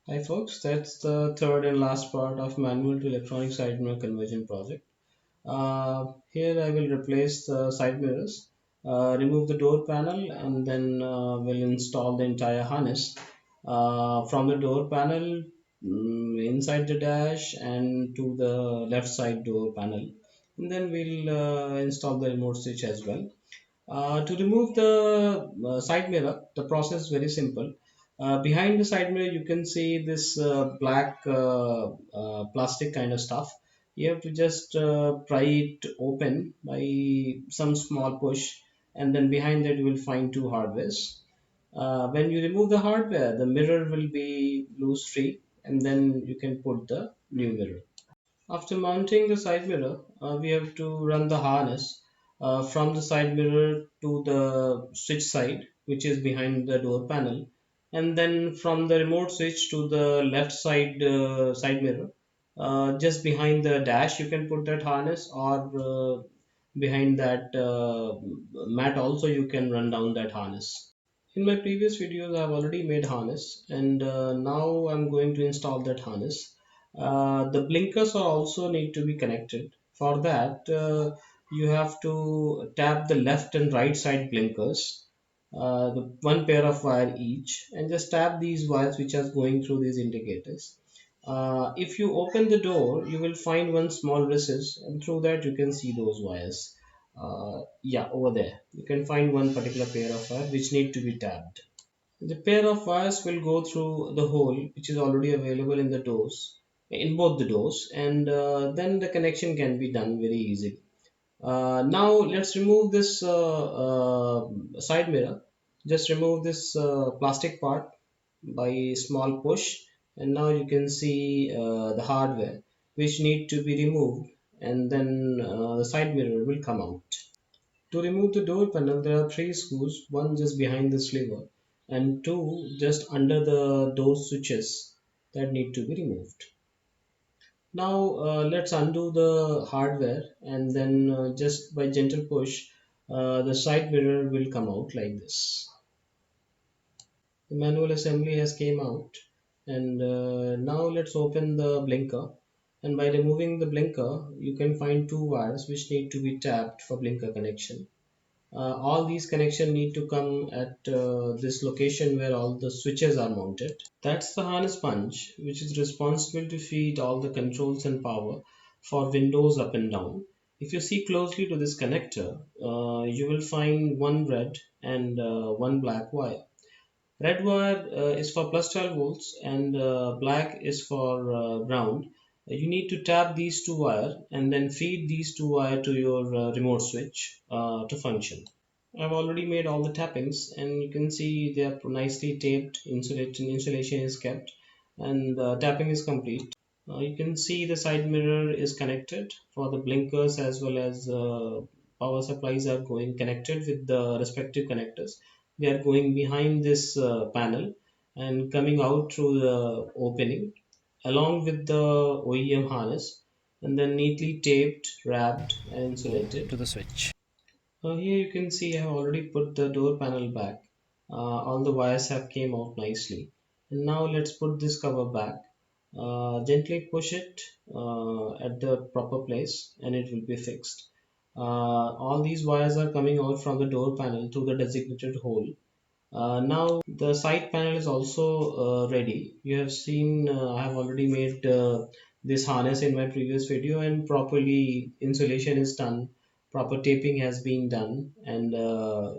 Hi folks, that's the third and last part of manual to electronic side mirror conversion project. Here I will replace the side mirrors, remove the door panel, and then will install the entire harness from the door panel inside the dash and to the left side door panel. And then we'll install the remote switch as well. To remove the side mirror, the process is very simple. Behind the side mirror, you can see this black plastic kind of stuff. You have to just pry it open by some small push, and then behind that, you will find two hardwares. When you remove the hardware, the mirror will be loose free, and then you can put the new mirror. After mounting the side mirror, we have to run the harness from the side mirror to the switch side, which is behind the door panel, and then from the remote switch to the left side side mirror, just behind the dash. You can put that harness, or behind that mat also you can run down that harness. In my previous videos, I've already made harness, and now I'm going to install that harness. The blinkers are also need to be connected. For that, you have to tap the left and right side blinkers, the one pair of wire each, and just tap these wires which are going through these indicators. If you open the door, you will find one small recess, and through that you can see those wires. Yeah, over there you can find one particular pair of wire which need to be tapped. The pair of wires will go through the hole which is already available in the doors, in both the doors, and then the connection can be done very easily. Now let's remove this side mirror. Just remove this plastic part by small push, and now you can see the hardware which need to be removed, and then the side mirror will come out. To remove the door panel, there are three screws, one just behind the sliver, and two just under the door switches that need to be removed. Now let's undo the hardware, and then just by gentle push, the side mirror will come out like this. The manual assembly has came out, and now let's open the blinker. And by removing the blinker, you can find two wires which need to be tapped for blinker connection. All these connections need to come at this location where all the switches are mounted. That's the harness punch, which is responsible to feed all the controls and power for windows up and down. If you see closely to this connector, you will find one red and one black wire. Red wire is for plus 12 volts, and black is for ground. You need to tap these two wire and then feed these two wire to your remote switch to function. I've already made all the tappings, and you can see they are nicely taped. Insulation is kept, and tapping is complete. You can see the side mirror is connected for the blinkers, as well as power supplies are going connected with the respective connectors. They are going behind this panel and coming out through the opening along with the OEM harness, and then neatly taped, wrapped, and insulated. To the switch. Here you can see I have already put the door panel back. All the wires have came out nicely. And now let's put this cover back. Gently push it at the proper place, and it will be fixed. All these wires are coming out from the door panel to the designated hole. Now the side panel is also ready. You have seen I have already made this harness in my previous video, and properly insulation is done, proper taping has been done, and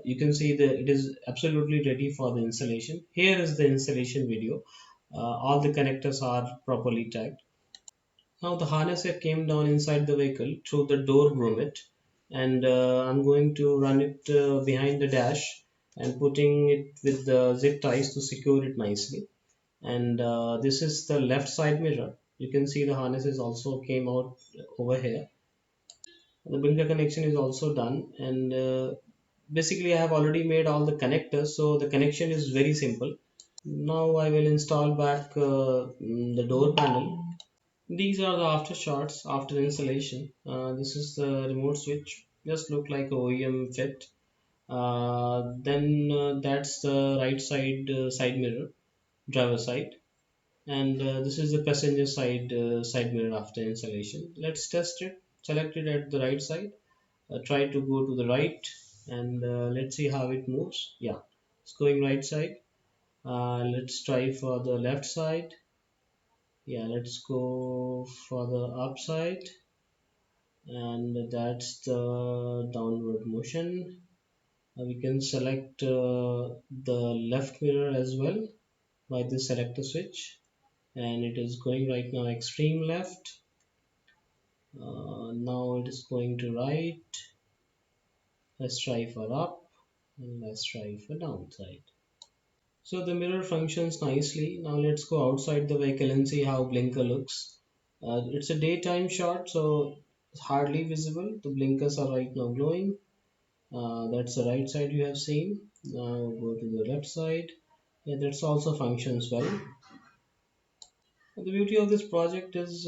you can see that it is absolutely ready for the installation. Here is the installation video. All the connectors are properly tagged. Now the harness came down inside the vehicle through the door grommet, and I'm going to run it behind the dash and putting it with the zip ties to secure it nicely. And this is the left side mirror. You can see the harnesses also came out over here. The blinker connection is also done, and basically I have already made all the connectors, so the connection is very simple. Now I will install back the door panel. These are the after shots after the installation. This is the remote switch. Just look like OEM fit. Then that's the right side side mirror, driver side. and this is the passenger side mirror after installation. Let's test it. Select it at the right side. Try to go to the right, and let's see how it moves. Yeah, it's going right side. Let's try for the left side. Yeah, let's go for the up side, and that's the downward motion. We can select the left mirror as well by the selector switch, and it is going right now extreme left. Now it is going to right. Let's try for up, and let's try for downside. So the mirror functions nicely. Now let's go outside the vehicle and see how blinker looks. It's a daytime shot, so it's hardly visible. The blinkers are right now glowing. That's the right side you have seen. Now go to the left side. Yeah, that's also functions well. The beauty of this project is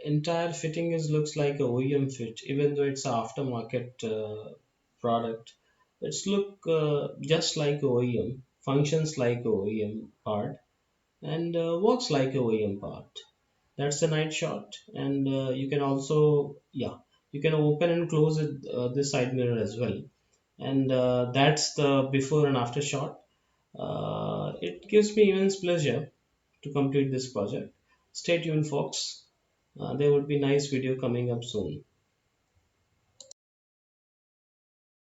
entire fitting is looks like a OEM fit, even though it's an aftermarket product. It's look just like a OEM, functions like a OEM part, and works like a OEM part. That's the night shot, and you can also you can open and close it, this side mirror as well, and that's the before and after shot. It gives me immense pleasure to complete this project. Stay tuned, folks. There would be nice video coming up soon.